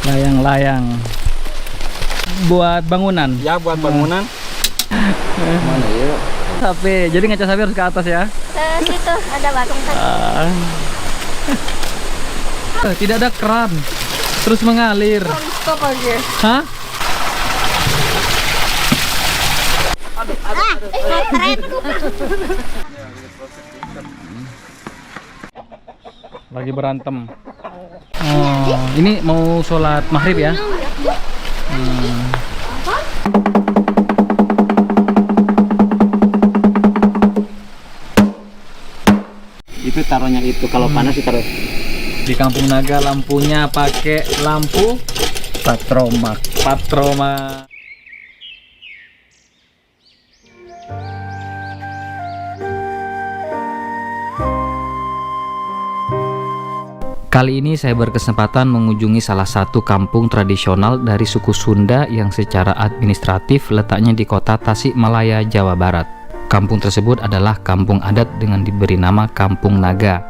Layang-layang buat bangunan. Ya, buat bangunan. Mana ya? Sapi. Jadi ngaca sapi harus ke atas ya. Ke situ ada warung tadi. Tidak ada keran. Terus mengalir. Stop aja. Hah? Keren. Lagi berantem. Oh, ini mau sholat maghrib ya? Itu taruhnya itu kalau panas ditaruh Di Kampung Naga lampunya pakai lampu patroma. patroma. Kali ini saya berkesempatan mengunjungi salah satu kampung tradisional dari suku Sunda yang secara administratif letaknya di kota Tasikmalaya, Jawa Barat. Kampung tersebut adalah kampung adat dengan diberi nama Kampung Naga.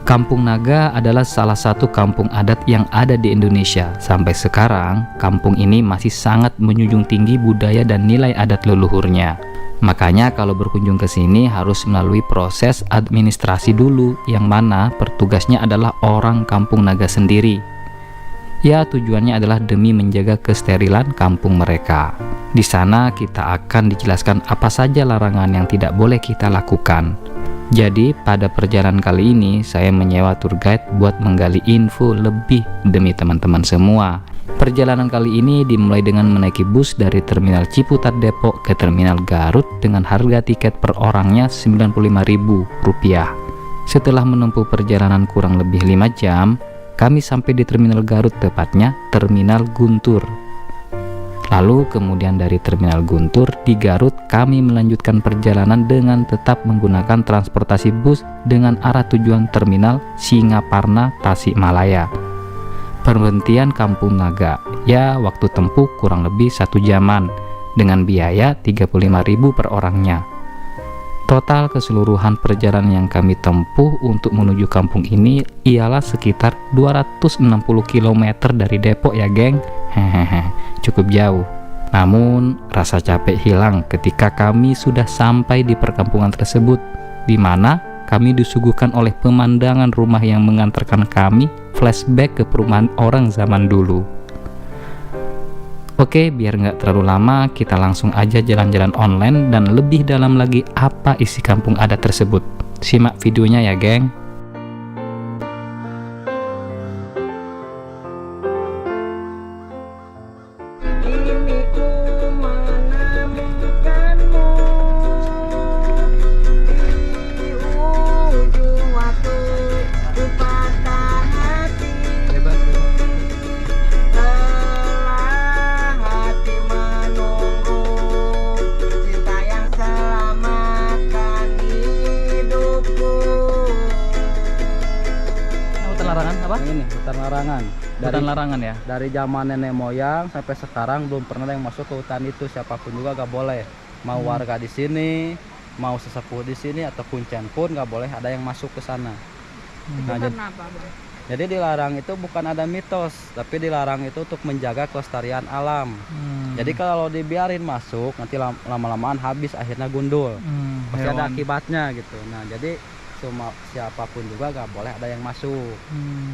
Kampung Naga adalah salah satu kampung adat yang ada di Indonesia. Sampai sekarang, kampung ini masih sangat menjunjung tinggi budaya dan nilai adat leluhurnya. Makanya kalau berkunjung ke sini harus melalui proses administrasi dulu, yang mana petugasnya adalah orang Kampung Naga sendiri. Ya, tujuannya adalah demi menjaga kesterilan kampung mereka. Di sana kita akan dijelaskan apa saja larangan yang tidak boleh kita lakukan. Jadi pada perjalanan kali ini saya menyewa tour guide buat menggali info lebih demi teman-teman semua. Perjalanan kali ini dimulai dengan menaiki bus dari Terminal Ciputat Depok ke Terminal Garut dengan harga tiket per orangnya Rp95.000. Setelah menempuh perjalanan kurang lebih 5 jam, kami sampai di Terminal Garut, tepatnya Terminal Guntur. Lalu kemudian dari Terminal Guntur di Garut kami melanjutkan perjalanan dengan tetap menggunakan transportasi bus dengan arah tujuan Terminal Singaparna, Tasikmalaya. Perhentian Kampung Naga, ya waktu tempuh kurang lebih 1 jaman dengan biaya Rp35.000 per orangnya. Total keseluruhan perjalanan yang kami tempuh untuk menuju kampung ini ialah sekitar 260 km dari Depok ya geng. Hehehe, cukup jauh. Namun rasa capek hilang ketika kami sudah sampai di perkampungan tersebut, di mana kami disuguhkan oleh pemandangan rumah yang mengantarkan kami flashback ke perumahan orang zaman dulu. Oke, biar nggak terlalu lama, kita langsung aja jalan-jalan online dan lebih dalam lagi apa isi kampung adat tersebut. Simak videonya ya, geng. Ini hutan larangan. Hutan larangan ya? Dari zaman nenek moyang sampai sekarang belum pernah ada yang masuk ke hutan itu. Siapapun juga gak boleh. Mau warga di sini, mau sesepuh di sini ataupun kuncen pun gak boleh ada yang masuk ke sana. Nah, jadi dilarang itu bukan ada mitos, tapi dilarang itu untuk menjaga kelestarian alam. Jadi kalau dibiarin masuk nanti lama-lamaan habis, akhirnya gundul. Pasti ada akibatnya gitu. Nah, jadi siapapun juga gak boleh ada yang masuk.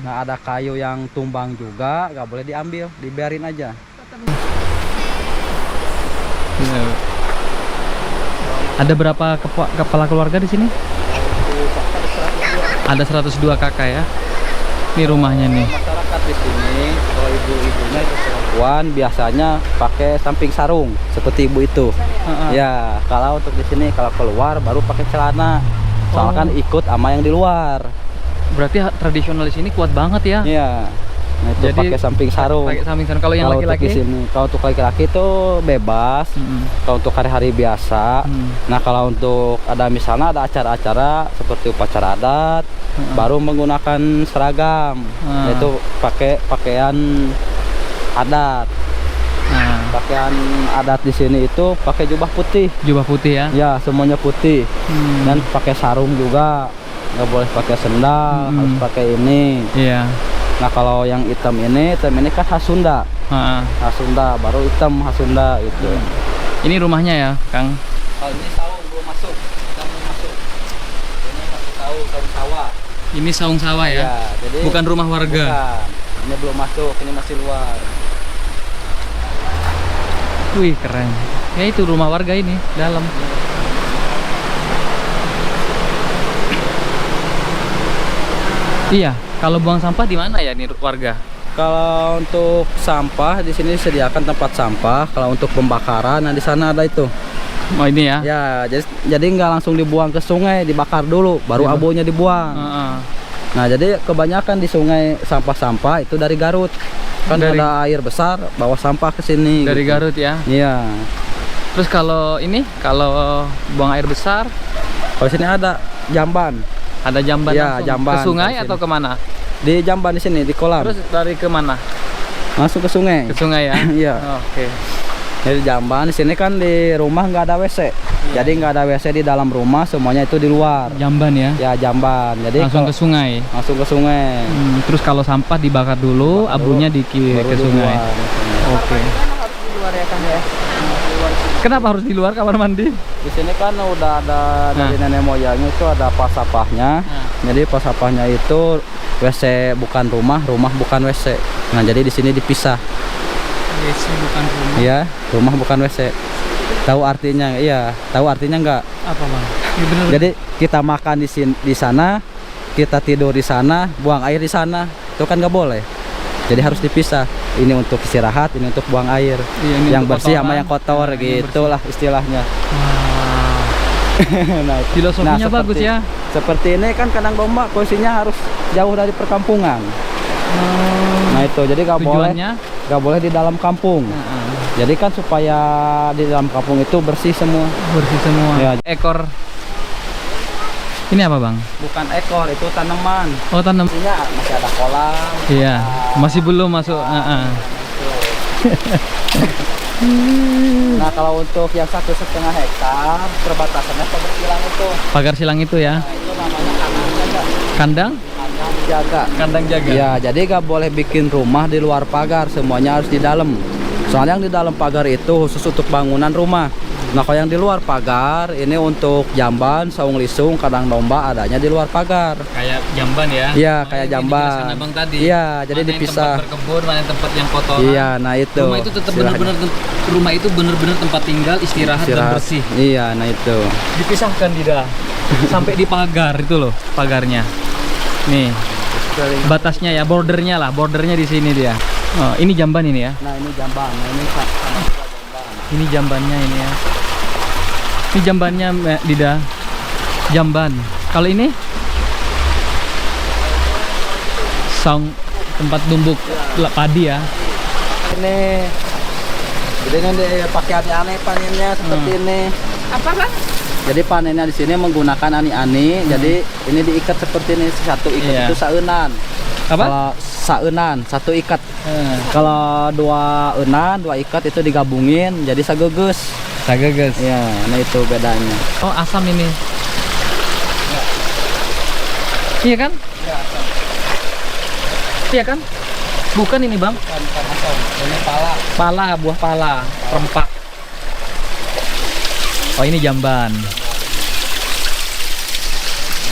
Nah, ada kayu yang tumbang juga gak boleh diambil, dibiarin aja. Ada berapa kepala keluarga di sini? Ada 102 kakak ya. Ini rumahnya nih. Masyarakat di sini, kalau ibu-ibunya itu perempuan biasanya pakai samping sarung seperti ibu itu. Ya, kalau untuk di sini kalau keluar baru pakai celana. Soalnya kan ikut sama yang di luar. Berarti tradisional di sini kuat banget ya? Iya. Nah, itu jadi pakai samping sarung. Pakai samping sarung. Kalau yang laki-laki? Kalau untuk laki-laki itu bebas. Kalau untuk hari-hari biasa. Nah, kalau untuk ada misalnya ada acara-acara seperti upacara adat, baru menggunakan seragam. Yaitu pakai pakaian adat. Pakaian adat di sini itu pakai jubah putih. Jubah putih ya? Ya, semuanya putih. Dan pakai sarung juga. Nggak boleh pakai sendal, harus pakai ini. Iya. Nah kalau yang hitam ini kan khas Sunda. Khas Sunda, baru hitam khas Sunda itu. Ini rumahnya ya, Kang? Kalau ini saung belum masuk, belum masuk. Ini masih saung sawah. Ini saung sawah ya? Ya, jadi Bukan rumah warga? Bukan. Ini belum masuk, ini masih luar. Wih, keren. Ya itu rumah warga ini, dalam. Iya, kalau buang sampah di mana ya nih warga? Kalau untuk sampah di sini disediakan tempat sampah. Kalau untuk pembakaran, nah di sana ada itu. Oh ini ya? Ya, jadi nggak langsung dibuang ke sungai, dibakar dulu, baru abunya dibuang. Nah, jadi kebanyakan di sungai sampah-sampah itu dari Garut. Kan ada air besar, bawa sampah ke sini. Dari gitu. Garut ya? Iya. Terus kalau ini, kalau buang air besar, Kalau sini ada jamban. ada jamban Ya, langsung? jamban Ke sungai dari sini. atau kemana? Di jamban di sini, di kolam. Terus dari kemana? Langsung ke sungai. Ke sungai ya? Iya. Oke. Jadi jamban di sini kan di rumah nggak ada WC. Jadi nggak ada WC di dalam rumah, semuanya itu di luar. Jamban ya? Ya jamban. Jadi Langsung ke sungai? langsung ke sungai. Terus kalau sampah dibakar dulu, abunya baru ke sungai? dibuang. Oke. Kenapa harus di luar kamar mandi? Di sini kan udah ada dari nenek moyangnya itu ada pas sampahnya. Jadi pas sampahnya itu WC bukan rumah, rumah bukan WC. Nah jadi di sini dipisah. WC bukan rumah. Iya, rumah bukan WC. Tahu artinya? Iya, tahu artinya enggak? Apa bang? Ya, bener. Jadi kita makan di sana, kita tidur di sana, buang air di sana, itu kan nggak boleh. Jadi harus dipisah. Ini untuk istirahat, ini untuk buang air. Iya, ini yang untuk bersih sama kotoran. yang kotor, Nah, yang gitulah istilahnya. Wah, Nah, itu. filosofinya Nah, bagus ya. Seperti ini kan kandang domba posisinya harus jauh dari perkampungan. Nah itu, jadi Tujuannya? nggak boleh di dalam kampung. Jadi kan supaya di dalam kampung itu bersih semua. Bersih semua. Ya. Ekor. Ini apa bang? Bukan ekor, itu tanaman. Oh tanam. Isinya masih ada kolam. Iya. Masih belum masuk. Nah kalau untuk yang 1,5 hektar perbatasannya pagar silang itu. Pagar silang itu ya. Nah, itu namanya kandang jaga. Kandang? Kandang jaga. Kandang jaga. Ya, jadi nggak boleh bikin rumah di luar pagar, semuanya harus di dalam. Soalnya yang di dalam pagar itu khusus untuk bangunan rumah. Nah kalau yang di luar pagar ini untuk jamban, saung lisung, kandang domba adanya di luar pagar. Kayak jamban ya? Iya, Oh, kayak ini jamban. dijelaskan abang tadi. Iya, jadi Mana dipisah. Yang tempat berkebun, mana yang tempat yang kotor. Iya, nah itu. Rumah itu tetap istilahnya. benar-benar rumah itu benar-benar tempat tinggal, istirahat, dan bersih. Iya, nah itu. Dipisahkan tidak sampai di pagar itu loh, pagarnya. Nih, batasnya ya, bordernya lah, bordernya di sini dia. Oh, ini jamban ini ya. Nah ini jamban, nah ini sama juga jamban. Ini jambannya ini ya. Ini jambannya Dida. Jamban. Kalau ini saung tempat tumbuk padi ya. Ini jadi ini pakai aneh-aneh panennya seperti ini. Apa bang? Jadi panennya di sini menggunakan ani-ani. Jadi ini diikat seperti ini, satu ikat Iya. itu saunan. Apa? Kalau saunan satu ikat. Kalau dua eunan, dua ikat itu digabungin jadi sageges. Sageges. Ya, nah itu bedanya. Oh, asam ini. Iya kan? Ya, Iya kan? Bukan ini, Bang. bukan asam. Ini pala. Pala, buah pala, rempah. Oh, ini jamban. Nah,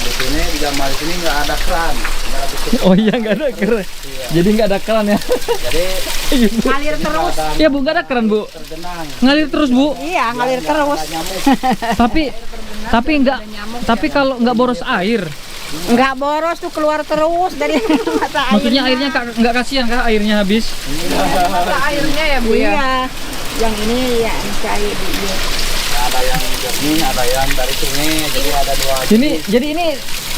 di sini di gambar di sini nggak ada keran. Nggak ada tutup. Oh iya, nggak ada keran. Jadi nggak ada keran ya? Jadi Ngalir terus. Iya Bu, nggak ada keran Bu. tergenang. Ngalir terus Bu. Iya, ngalir terus. Ada nyamuk. Tapi nggak. Tapi kalau nggak boros air, Enggak boros tuh, keluar terus dari mata air. maksudnya airnya nggak kasihan kah airnya habis? Mata airnya ya Bu ya. Iya. Yang ini ya cair dia. Ada yang jernih, ada yang dari sungai. Jadi ada dua. Jadi ini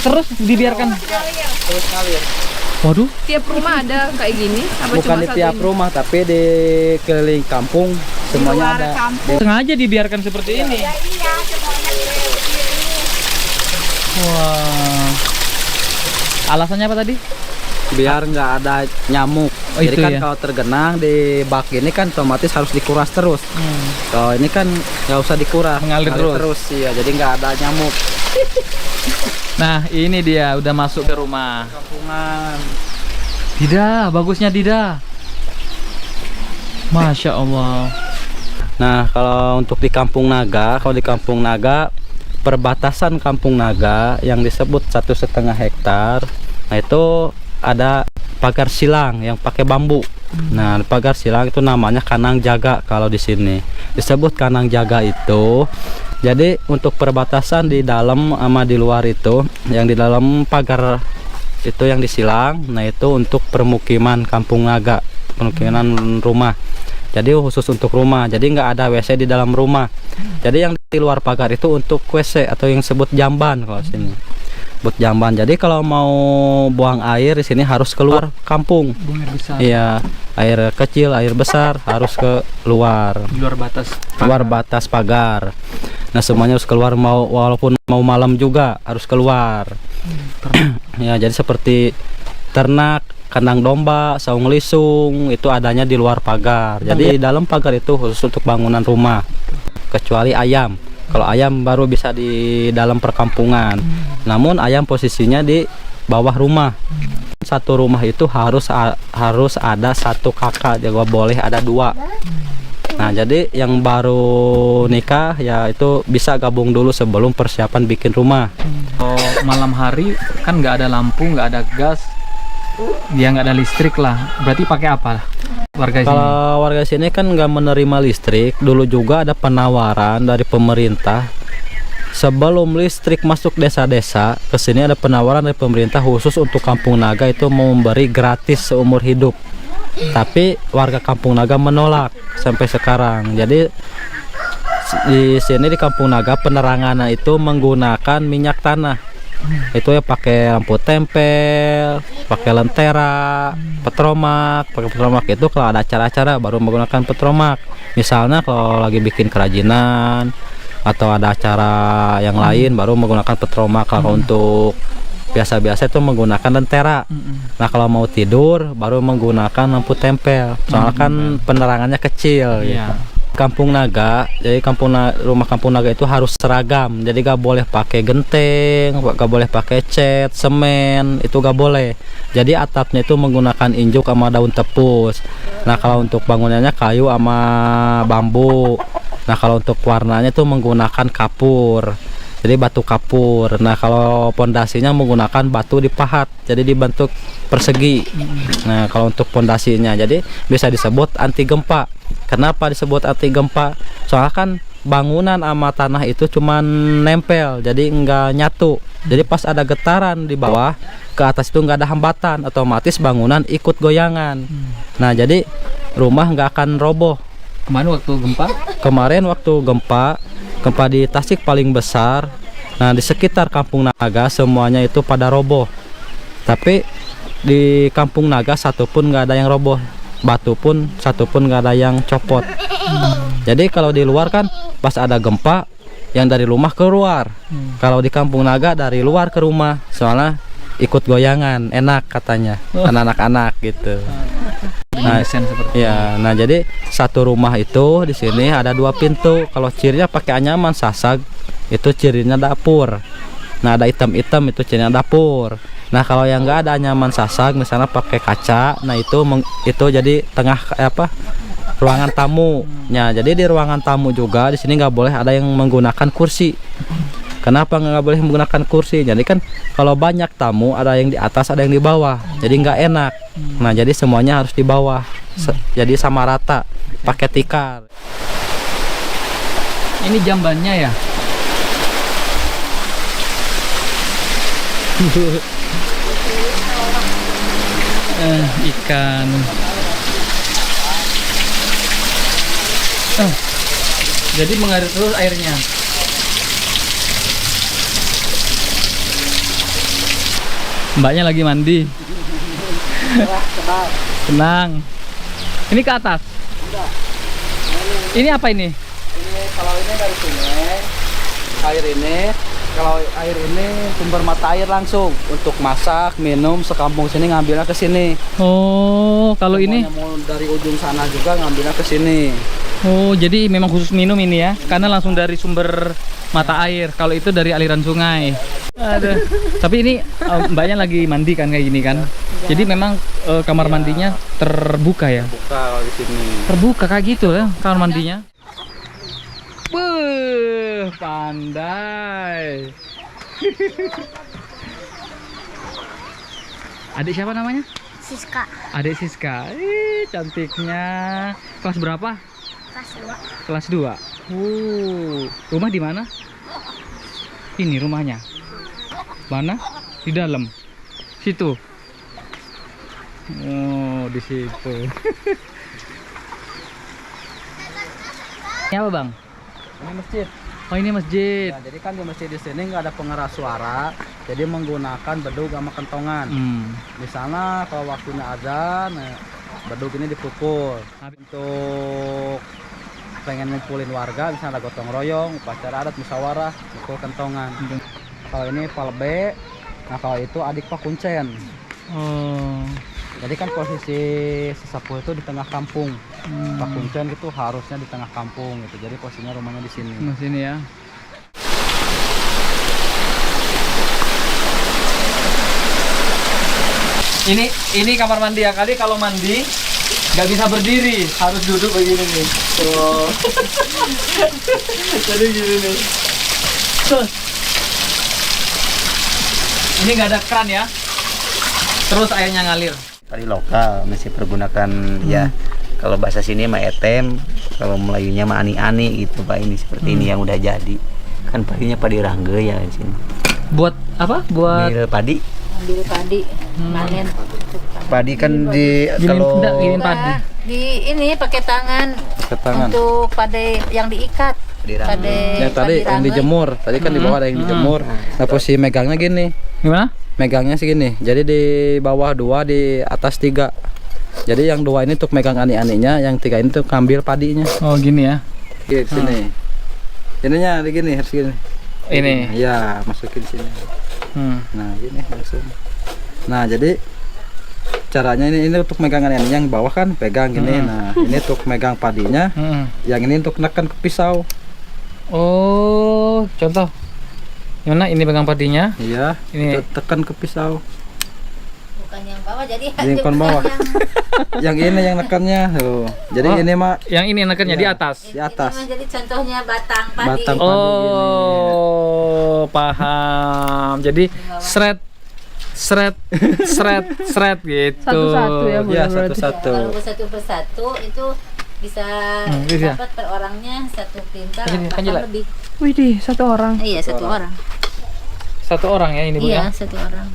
terus dibiarkan. Terus ngalir. Waduh, Tiap rumah ada kayak gini? Apa Bukan cuma di satu tiap ini? rumah, tapi di keliling kampung semuanya luar ada. kampung. sengaja dibiarkan seperti ini. Iya, semuanya di Wah. Alasannya apa tadi? Biar nggak ada nyamuk. Oh, Jadi itu kan ya. kalau tergenang di bak ini kan otomatis harus dikuras terus. Kalau ini kan nggak usah dikuras, Mengalir terus. Iya, jadi nggak ada nyamuk. Nah, ini dia udah masuk ke rumah. Kampungan. Dida, bagusnya Dida. Masya Allah. Nah, kalau untuk di Kampung Naga, perbatasan Kampung Naga yang disebut 1,5 hektar, nah itu ada pagar silang yang pakai bambu. Nah, pagar silang itu namanya kandang jaga kalau di sini. Disebut kandang jaga itu. Jadi untuk perbatasan di dalam sama di luar itu, yang di dalam pagar itu yang disilang, nah itu untuk permukiman Kampung Naga, permukiman rumah. Jadi khusus untuk rumah, jadi nggak ada WC di dalam rumah. Jadi yang di luar pagar itu untuk WC atau yang sebut jamban kalau sini. Buat jamban. Jadi kalau mau buang air di sini harus keluar kampung. Buang air besar. Iya, air kecil, air besar harus ke luar. Di luar batas. Luar batas pagar. Nah, semuanya harus keluar, walaupun mau malam juga harus keluar. Ya, jadi seperti ternak, kandang domba, saung lisung itu adanya di luar pagar. Jadi di dalam pagar itu khusus untuk bangunan rumah. Kecuali ayam. Kalau ayam baru bisa di dalam perkampungan. Namun ayam posisinya di bawah rumah. Satu rumah itu harus ada satu kakak, jadi boleh ada 2. Nah, jadi yang baru nikah ya itu bisa gabung dulu sebelum persiapan bikin rumah. Oh, malam hari kan nggak ada lampu, nggak ada gas, dia nggak ada listrik lah. Berarti pakai apa warga sini? Kalau warga sini kan nggak menerima listrik. Dulu juga ada penawaran dari pemerintah. Sebelum listrik masuk desa-desa, ke sini ada penawaran dari pemerintah khusus untuk Kampung Naga itu mau memberi gratis seumur hidup. Tapi warga Kampung Naga menolak sampai sekarang. Jadi di sini di Kampung Naga penerangan itu menggunakan minyak tanah. Itu ya pakai lampu tempel, pakai lentera, petromak. Pakai petromak itu kalau ada acara-acara baru menggunakan petromak. Misalnya kalau lagi bikin kerajinan atau ada acara yang lain baru menggunakan petromak. Kalau untuk biasa-biasa itu menggunakan lentera. Nah, kalau mau tidur baru menggunakan lampu tempel. Soalnya kan penerangannya kecil. Iya. Gitu. Kampung Naga, jadi rumah Kampung Naga itu harus seragam. Jadi gak boleh pakai genteng, gak boleh pakai cat, semen, itu gak boleh. Jadi atapnya itu menggunakan injuk sama daun tepus. Nah, kalau untuk bangunannya kayu sama bambu. Nah, kalau untuk warnanya itu menggunakan kapur. Jadi batu kapur. Nah, kalau pondasinya menggunakan batu dipahat, jadi dibentuk persegi. Nah, kalau untuk pondasinya jadi bisa disebut anti gempa. Kenapa disebut anti gempa? Soalnya kan bangunan sama tanah itu cuman nempel, jadi enggak nyatu. Jadi pas ada getaran di bawah ke atas itu enggak ada hambatan, otomatis bangunan ikut goyangan. Nah, jadi rumah enggak akan roboh. Kemarin waktu gempa di Tasik paling besar. Nah, di sekitar Kampung Naga semuanya itu pada roboh. Tapi di Kampung Naga satu pun nggak ada yang roboh. Batu pun satu pun nggak ada yang copot. Jadi kalau di luar kan pas ada gempa yang dari rumah keluar. Kalau di Kampung Naga dari luar ke rumah. Soalnya ikut goyangan, enak katanya. Anak-anak gitu. Nah, ya, nah jadi satu rumah itu di sini ada 2 pintu. Kalau cirinya pakai anyaman sasag, itu cirinya dapur. Nah, ada hitam-hitam itu cirinya dapur. Nah, kalau yang enggak ada anyaman sasag, misalnya pakai kaca, nah itu jadi tengah ruangan tamu. Nah, jadi di ruangan tamu juga di sini nggak boleh ada yang menggunakan kursi. Kenapa nggak boleh menggunakan kursi? Jadi kan kalau banyak tamu ada yang di atas ada yang di bawah, jadi nggak enak. Nah, jadi semuanya harus di bawah, jadi sama rata, pakai tikar. Ini jambannya ya? Ikan. Jadi mengalir terus airnya. Mbaknya lagi mandi. Tenang. Ini ke atas. Ini apa ini? Ini kalau ini dari sungai. Kalau air ini sumber mata air langsung untuk masak, minum, sekampung sini ngambilnya ke sini. Oh, kalau semuanya ini mau dari ujung sana juga ngambilnya ke sini. Oh, jadi memang khusus minum ini ya? Karena langsung dari sumber mata air. Kalau itu dari aliran sungai. Aduh, Tapi ini mbaknya lagi mandi kan kayak gini kan? Jadi memang kamar mandinya terbuka ya? Buka kalau di sini. Terbuka kayak gitu ya kamar mandinya. Pandai. Adik siapa namanya? Siska Adik Siska. Cantiknya. Kelas berapa? kelas 2. Kelas 2. Rumah di mana? Ini rumahnya. Mana? Di dalam. Situ. Oh, di situ. Ini apa, Bang? Ini masjid. Oh, ini masjid. Ya, jadi kan di masjid di sini nggak ada pengeras suara, jadi menggunakan bedug sama kentongan. Di sana kalau waktunya azan, bedug ini dipukul. Untuk pengen ngumpulin warga, misalnya ada gotong royong, upacara adat, musyawarah, pukul kentongan. Kalau ini palbe, nah kalau itu adik Pak Kuncen. Oh. Jadi kan posisi sesepuh itu di tengah kampung. Pak Kuncen itu harusnya di tengah kampung gitu. Jadi posisinya rumahnya di sini. Di sini ya. Ini kamar mandi ya, kali kalau mandi nggak bisa berdiri, harus duduk begini nih. Oh. Jadi gini nih. Ini nggak ada keran ya. Terus airnya ngalir. Padi lokal masih pergunakan ya, kalau bahasa sini mah etem, kalau Melayunya mah ani-ani gitu Pak. Ini seperti ini yang udah jadi. Kan padinya padi rangge ya di sini. Buat apa? Buat Ambil padi. Ambil padi, panen. Padi kan di kalau giniin padi. Di ini pakai tangan. Pakai tangan. Untuk padi yang diikat. Padi rangge. Padi Yang tadi yang rangge. dijemur, tadi kan di bawah ada yang dijemur. Nah posisi megangnya gini, Gimana? megangnya segini. Jadi di bawah 2, di atas 3. Jadi yang 2 ini untuk megang ani-aninya, yang 3 ini untuk ngambil padinya. Oh, gini ya. Di sini. Ininya di gini harus gini. Ini. Ya, masukin sini. Nah, gini langsung. Nah, jadi caranya ini untuk megang ani-aninya, yang bawah kan pegang gini. Nah, ini untuk megang padinya. Yang ini untuk neken ke pisau. Oh, contoh. Gimana? Ini pegang padinya. Iya, Ini. tekan ke pisau. Bukan yang bawah, jadi Yang kon bawah. Yang ini yang nekannya. Tuh. Jadi Oh, ini mah Yang ini nekennya di Iya. atas. di atas. Ini mah jadi contohnya batang padi. Batang padi gini. Oh, paham. Jadi seret gitu. Satu-satu ya, Bu. Iya, berarti. satu-satu. Kalau satu persatu itu bisa bisa. dapat per orangnya 1 pintal Kan bahkan gila. lebih. Widih, 1 orang. Iya, 1 orang. Satu orang ya ini, Bu Iya, ya. 1 orang.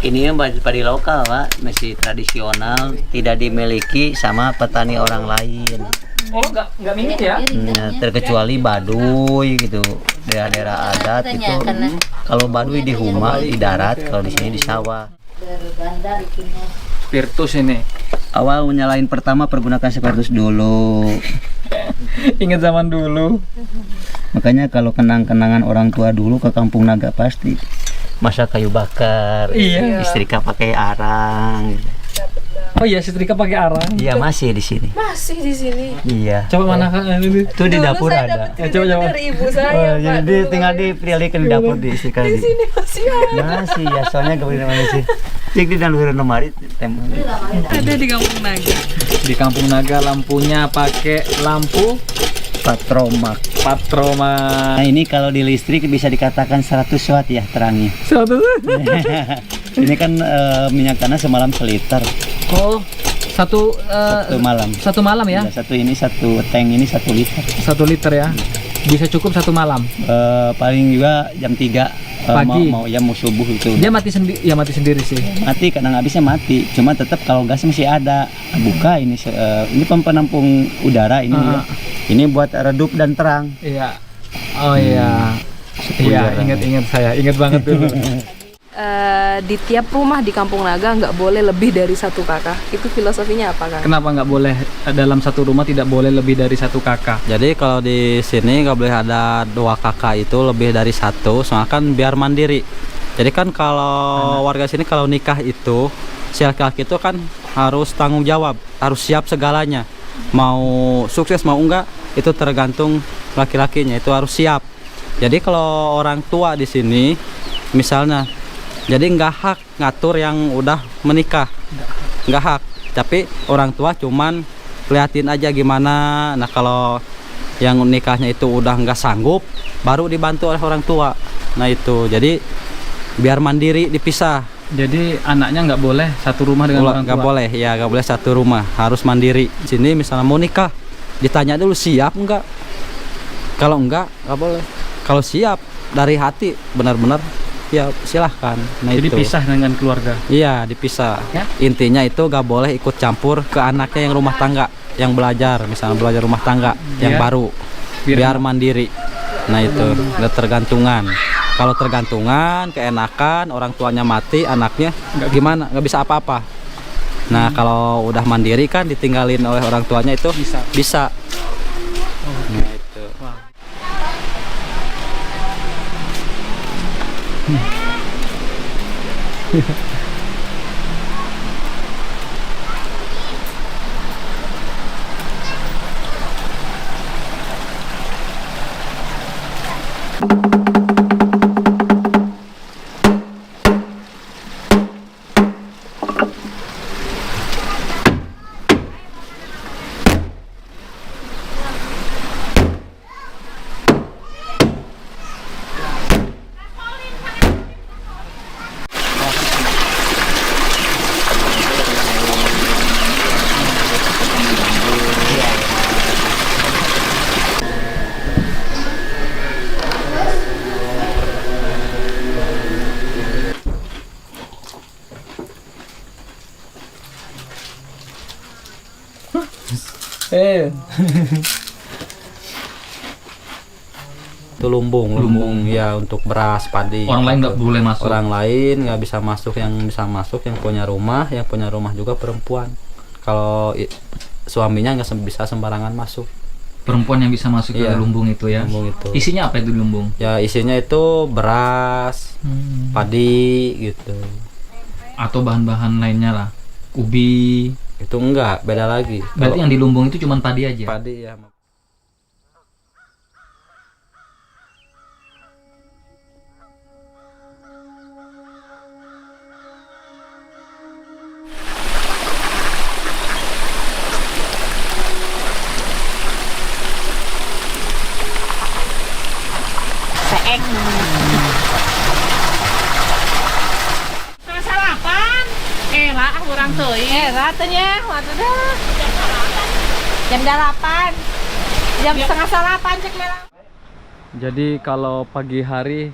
ini yang padi lokal Pak, masih tradisional, tidak dimiliki sama petani orang lain. Oh, enggak minum ya? Nah, terkecuali Baduy gitu, daerah-daerah adat Katanya, itu. karena Kalau Baduy di Huma di darat, kalau di sini di sawah. berganda bikinnya. Spiritus ini. Awal menyalain pertama pergunakan spiritus dulu. Ingat zaman dulu. Makanya kalau kenang-kenangan orang tua dulu ke Kampung Naga pasti masak kayu bakar. Iya. Istrika pakai arang. Oh iya, setrika pakai arang. Iya masih di sini. Masih di sini. Iya. Coba mana kan ini? Itu di dapur saya ada. dapat cerita coba. dari ibu saya, Oh, Pak. jadi Dulu tinggal kan. dipilihkan di dapur di istrika Di sini masih ada. Masih ya, soalnya gak boleh namanya sih. Cik di dalam lemari tempat. Ada di Kampung Naga. Di Kampung Naga lampunya pakai lampu Patromak. patroma. Nah ini kalau di listrik bisa dikatakan 100 watt ya terangnya. Satu. Ini kan minyak tanah semalam seliter. Oh, satu Malam. satu malam ya? Ya, satu ini satu tank ini 1 liter. 1 liter ya. Bisa cukup 1 malam. Paling juga jam 3 Pagi. mau subuh itu. Dia mati sendiri, ya mati sendiri sih. Mati kadang habisnya mati. Cuma tetap kalau gas masih ada. Buka ini ini penampung udara ini. Ya. Ini buat redup dan terang. Iya. Oh iya. Iya, ingat saya. Ingat banget dulu. Di tiap rumah di Kampung Naga nggak boleh lebih dari 1 kakak. Itu filosofinya apa, Kang? Kenapa nggak boleh dalam satu rumah tidak boleh lebih dari 1 kakak? Jadi kalau di sini nggak boleh ada 2 kakak itu lebih dari 1, soalnya kan biar mandiri. Jadi kan kalau warga sini kalau nikah itu si laki-laki itu kan harus tanggung jawab, harus siap segalanya. Mau sukses mau enggak itu tergantung laki-lakinya, itu harus siap. Jadi kalau orang tua di sini misalnya, jadi nggak hak ngatur yang udah menikah, nggak hak. Tapi orang tua cuman liatin aja gimana. Nah kalau yang nikahnya itu udah nggak sanggup, baru dibantu oleh orang tua. Nah itu, jadi biar mandiri dipisah. Jadi anaknya nggak boleh satu rumah dengan orang tua. Nggak boleh, ya nggak boleh satu rumah, harus mandiri. Sini misalnya mau nikah, ditanya dulu siap nggak. Kalau nggak boleh. Kalau siap dari hati benar-benar, ya silahkan. Nah Jadi itu. pisah dengan keluarga. Iya dipisah. Ya? Intinya itu gak boleh ikut campur ke anaknya yang rumah tangga, yang belajar, misalnya belajar rumah tangga yang Biar- baru, biar mandiri. Nah itu nggak tergantungan. Kalau tergantungan, keenakan, orang tuanya mati, anaknya gimana? Nggak bisa apa-apa. Nah kalau udah mandiri kan ditinggalin oleh orang tuanya itu bisa. Nah itu. Itu lumbung ya untuk beras padi. Orang lain nggak boleh masuk. Orang lain nggak bisa masuk, yang bisa masuk yang punya rumah juga perempuan. Kalau suaminya nggak bisa sembarangan masuk. Perempuan yang bisa masuk ke Iya, lumbung itu ya. lumbung itu. Isinya apa itu lumbung? Ya isinya itu beras, padi gitu. Atau bahan-bahan lainnya lah. Ubi. Itu enggak, beda lagi. Berarti Kalau yang di lumbung itu cuma padi aja. padi ya. Seeng. Sarapan. Lah kurang teuing. Ratanya, waktu dah. Jam 8. Jam setengah 8 cek melang. Jadi kalau pagi hari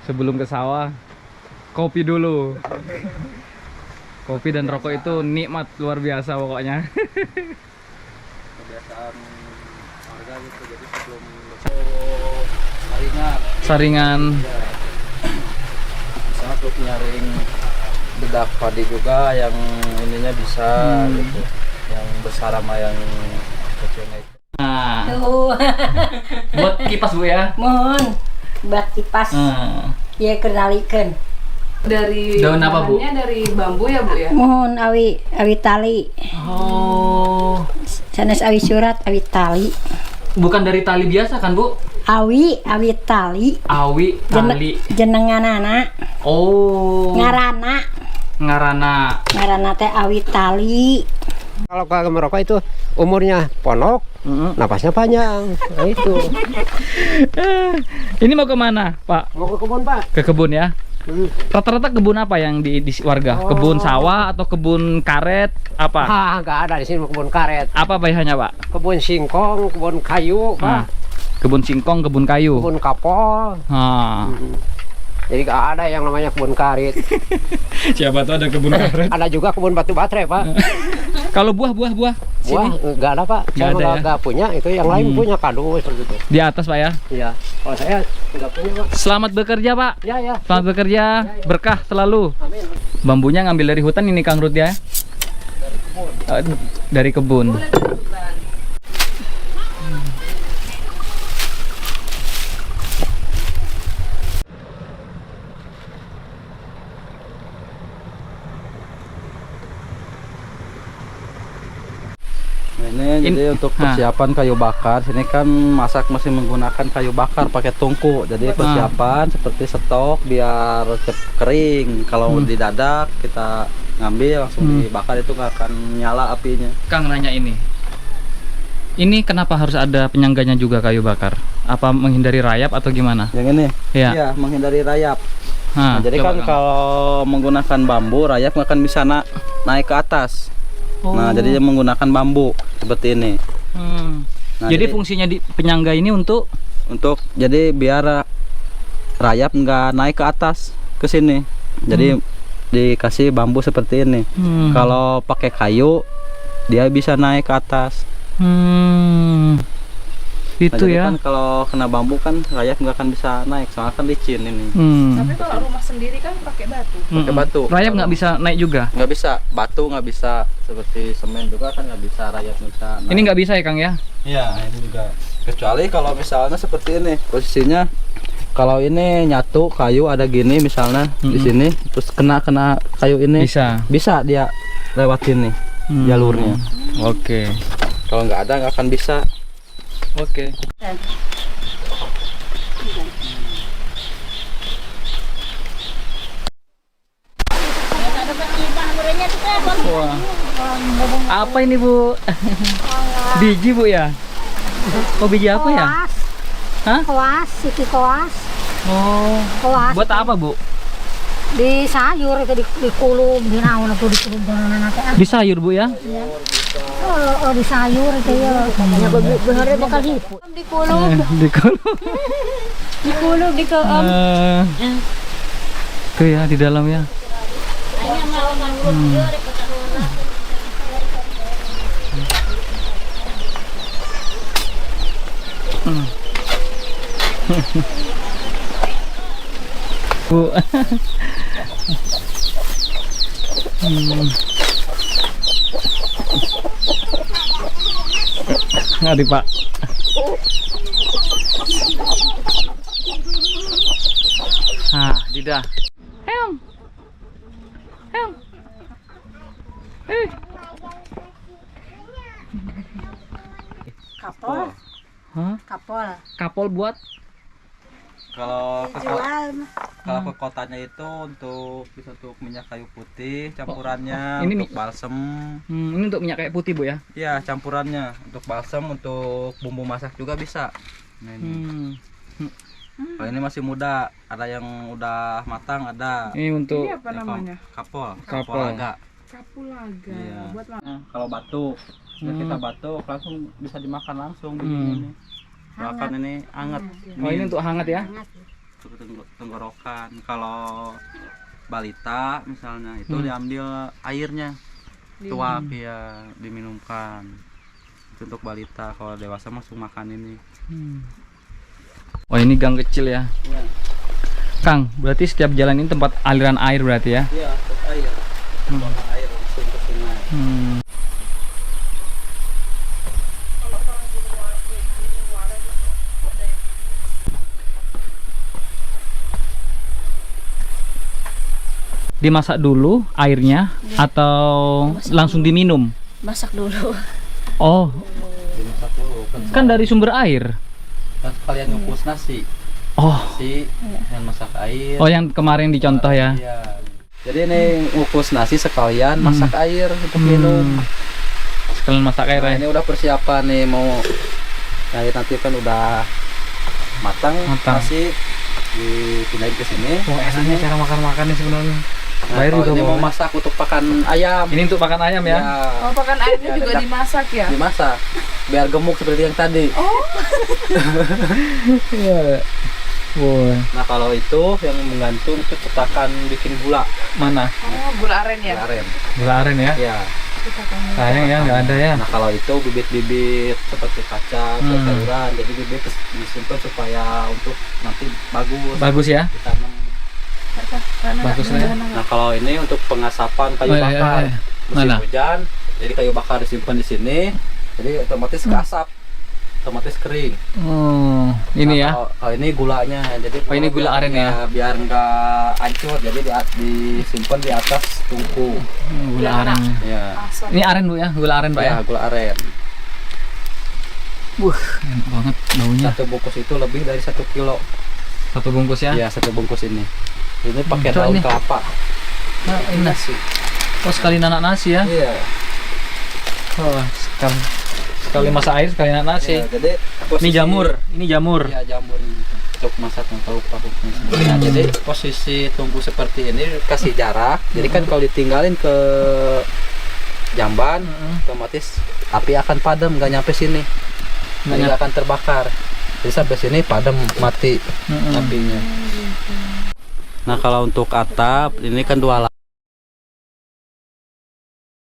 sebelum ke sawah, kopi dulu. Kopi dan rokok itu nikmat luar biasa pokoknya. Kebiasaan warga gitu, jadi sebelum saringan misalnya untuk nyaring bedak padi juga yang ininya bisa gitu, yang besar sama yang kecilnya itu. Nah, Tuh. buat kipas Bu ya. Mohon buat kipas. Ya kenalikeun. Dari Daun apa, Bu? bahannya dari bambu ya Bu ya? Mohon awi tali. Oh, Sanes awi surat awi tali. bukan dari tali biasa kan Bu? Awi tali. Awi tali. Jenenganana Oh, ngarana ngarana. teh awi tali. Kalau kagak merokok itu umurnya ponok, napasnya panjang. Nah itu. Ini mau kemana Pak? Mau ke kebun Pak? Ke kebun ya? Rata-rata kebun apa yang di warga? Kebun sawah atau kebun karet? Apa? Ah, nggak ada di sini kebun karet. Apa pilihannya Pak? Kebun singkong, kebun kayu, Nah, Pak. kebun singkong, kebun kayu. Kebun kapol. Nah, Jadi nggak ada yang namanya kebun karet. siapa tuh ada kebun karet? Ada juga kebun batu baterai Pak. Kalau buah Wah, sini nggak ada Pak. Nggak Saya ada ya? nggak punya, itu yang lain punya kardus begitu. di atas Pak ya. Iya. Kalau saya nggak punya Pak. Selamat bekerja Pak. Ya. Selamat bekerja, berkah selalu. Amin. Bambunya ngambil dari hutan ini Kang Rut ya? Dari kebun. Nah Ini jadi untuk persiapan kayu bakar. Sini kan masak masih menggunakan kayu bakar pakai tungku. Jadi persiapan seperti stok biar kering. Kalau didadak kita ngambil langsung dibakar itu nggak akan nyala apinya. Kang nanya ini kenapa harus ada penyangganya juga kayu bakar? Apa menghindari rayap atau gimana? Yang ini? Iya. Iya, menghindari rayap. Nah, jadi kan kalau menggunakan bambu, rayap nggak akan bisa naik ke atas. Nah, jadi menggunakan bambu seperti ini. Nah, jadi fungsinya di penyangga ini untuk jadi biar rayap nggak naik ke atas ke sini. Jadi dikasih bambu seperti ini. Kalau pakai kayu dia bisa naik ke atas. Itu nah, ya. Kan kalau kena bambu kan rayap nggak akan bisa naik, soalnya kan licin ini. Tapi kalau rumah sendiri kan pakai batu. Pakai batu. Rayap nggak bisa naik juga? Nggak bisa, batu nggak bisa, seperti semen juga kan nggak bisa, rayap bisa naik. Ini nggak bisa ya Kang ya? Iya, ini juga. Kecuali kalau misalnya seperti ini posisinya, kalau ini nyatu kayu ada gini misalnya di sini, terus kena kayu ini bisa dia lewat sini jalurnya. Oke. Kalau nggak ada nggak akan bisa. Oke. Wah. Apa ini Bu? Biji Bu ya? Oh biji apa ya? Hah? Koas, iki koas. Oh. Koas. Buat apa Bu? Di sayur itu dikulum, di naon itu dikulum dengan nanti. Di sayur Bu ya? Oh, di sayur itu ya. Katanya bener bakal hiput. Dikulum, Dikulum. dikeem. Tuh ya di dalam ya. Bu. Ngeri Pak. Didah. Heong. Kapol. Hah? Kapol. Kapol buat? Kalau ke kotanya itu untuk minyak kayu putih, campurannya ini untuk balsem. Ini untuk minyak kayu putih Bu ya? Iya, campurannya untuk balsem, untuk bumbu masak juga bisa. Nah, ini. Kalau ini masih muda, ada yang udah matang, ada. Ini untuk Ini apa namanya? Kapol. Kapulaga. Kapulaga. Iya. Buat Kalau batuk, kita batuk langsung bisa dimakan langsung begini ini. Makan ini hangat. Oh ini untuk hangat ya? Untuk tenggorokan. Kalau balita misalnya itu diambil airnya, tuak ya diminumkan. Itu untuk balita. Kalau dewasa langsung makan ini. Oh ini gang kecil ya? Ya. Kang, berarti setiap jalan ini tempat aliran air berarti ya? Iya, tempat air. Tempat air langsung ke sungai. Dimasak dulu airnya atau langsung diminum? masak dulu. Oh, Dimasak dulu kan dari sumber air. kan kalian ngukus nasi. Oh, Nasi yang masak air. oh yang kemarin dicontoh ya? Iya. Jadi ini ngukus nasi sekalian masak air untuk minum. Sekalian masak air Nah, ya? ini udah persiapan nih mau air nanti kan udah matang. Nasi dipindahin ke sini. Wah, enaknya cara makan-makan nih sebenarnya. Nah, Bayar kalau juga ini mau boleh. masak untuk pakan ayam. Ini untuk makan ayam ya? Oh, pakan airnya Ya, juga dekat. dimasak ya? Dimasak biar gemuk seperti yang tadi. Iya. Wah, Nah kalau itu yang menggantung itu cetakan bikin gula. mana? Oh, gula aren ya? Gula aren. Gula aren ya? Ya. Sayang ya nggak ada ya. Nah kalau itu bibit-bibit seperti kacang, sayuran, jadi bibit disimpan supaya untuk nanti bagus. Bagus ya? Ditanam. Bagus lah ya. Nah kalau ini untuk pengasapan kayu Oh, iya, bakar. iya. Musim Mana? hujan, jadi kayu bakar disimpan di sini, jadi otomatis keasap, otomatis kering. Oh, ini Nah, ya? Kalau ini gulanya, jadi Oh, ini gula aren ya? Biar nggak hancur, jadi disimpan di atas tungku. Gula aren. Ya. Ini aren Bu ya? Gula aren Pak ya? Ya, gula aren. Enak banget baunya. Satu bungkus itu lebih dari 1 kilo. Satu bungkus ya? Iya, satu bungkus ini. Ini pakai coba daun ini. kelapa. Nah, ini nasi. Oh, sekali nanak nasi ya? Iya. Oh, sekali masak air, sekali nanak nasi. Ya, jadi Ini jamur, ini jamur. Iya, jamur ini. Untuk masaknya tahu pakunya. Nah, jadi posisi tunggu seperti ini kasih jarak. Jadi kan kalau ditinggalin ke jamban, otomatis api akan padam, nggak nyampe sini. Nggak akan terbakar. Jadi sampai sini padam, mati apinya. Nah, kalau untuk atap ini kan 2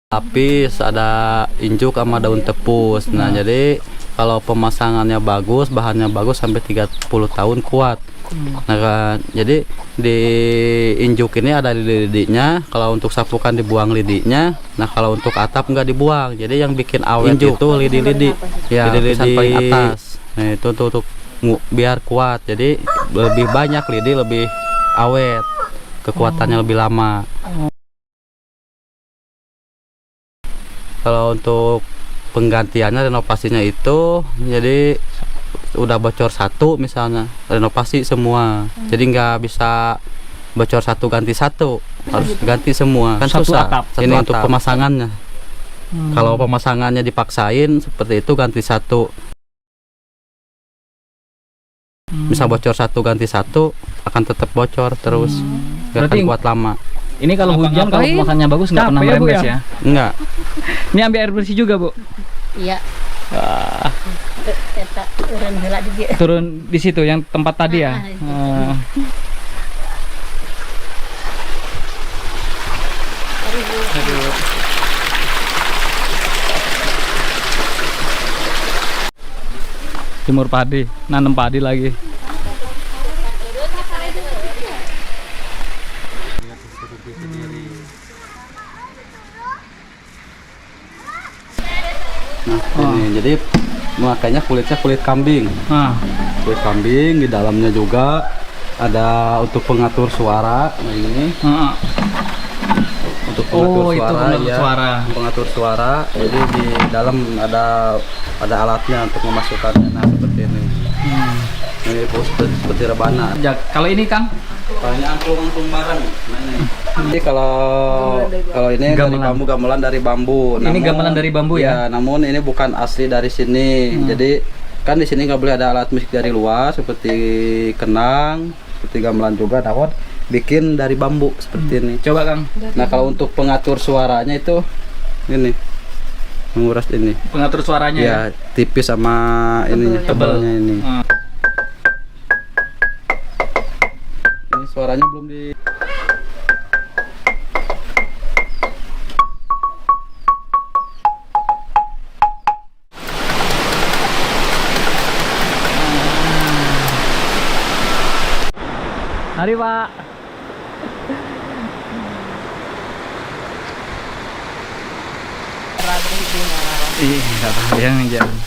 lapis, ada injuk sama daun tepus. Nah, jadi kalau pemasangannya bagus, bahannya bagus, sampai 30 tahun kuat. Nah, jadi di injuk ini ada lidi-lidinya. Kalau untuk sapukan dibuang lidinya. Nah, kalau untuk atap nggak dibuang. Jadi yang bikin awet injuk itu lidi-lidi. Ya, lidi paling atas. Nah, itu untuk biar kuat. Jadi lebih banyak lidi, lebih awet. Kekuatannya lebih lama. Kalau untuk penggantiannya, renovasinya itu, jadi udah bocor 1 misalnya, renovasi semua. Jadi nggak bisa bocor 1 ganti 1, harus ganti semua. Kan Satu susah. atap, Ini satu untuk atap. pemasangannya. Kalau pemasangannya dipaksain seperti itu, ganti 1. Bisa bocor 1 ganti 1, akan tetap bocor terus. Nggak Berarti akan kuat lama. Ini kalau hujan, kalau pemasannya bagus nggak pernah Capek ya, Bu, merembes ya? ya? Enggak. Ini ambil air bersih juga, Bu? Iya. Wah, Eta urang heula di dieu. turun di situ yang tempat tadi ya? Aduh. Jemur padi, nanam padi lagi. Nah, ini jadi makanya kulitnya kulit kambing. Nah, Kulit kambing, di dalamnya juga ada untuk pengatur suara. Nah, ini untuk pengatur oh itu suara, pengatur ya. suara. Pengatur suara. Jadi di dalam ada alatnya untuk memasukkannya. Nah, seperti ini. Ini seperti rebana. Ya, kalau ini Kang? Kalau ini angklung barang. Nah, ini. Jadi kalau ini dari Gamelan. bambu, gamelan dari bambu. Ini gamelan dari bambu ya? Namun ini bukan asli dari sini. Jadi kan di sini nggak boleh ada alat musik dari luar seperti kenang, seperti gamelan juga. Dapat bikin dari bambu seperti ini. Coba Kang. Nah, kalau untuk pengatur suaranya itu ini menguras ini. Pengatur suaranya ya? Ya, tipis sama ininya, tebalnya ini. Ini suaranya belum di. Mari Pak. Iya, nggak tahu yang jalan.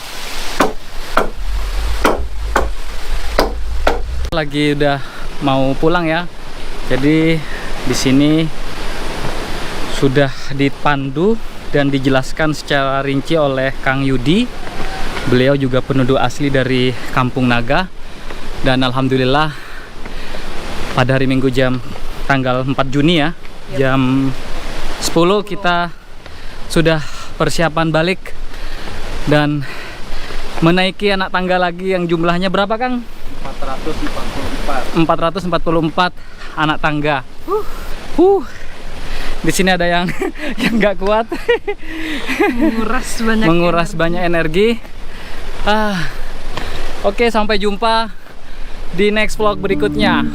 Lagi udah mau pulang ya. Jadi di sini sudah dipandu dan dijelaskan secara rinci oleh Kang Yudi. Beliau juga penduduk asli dari Kampung Naga. Dan alhamdulillah pada hari Minggu tanggal 4 Juni ya, jam 10 kita sudah persiapan balik dan menaiki anak tangga lagi yang jumlahnya berapa Kang? 444 anak tangga. Di sini ada yang yang nggak kuat, menguras banyak energi. Oke, sampai jumpa di next vlog berikutnya.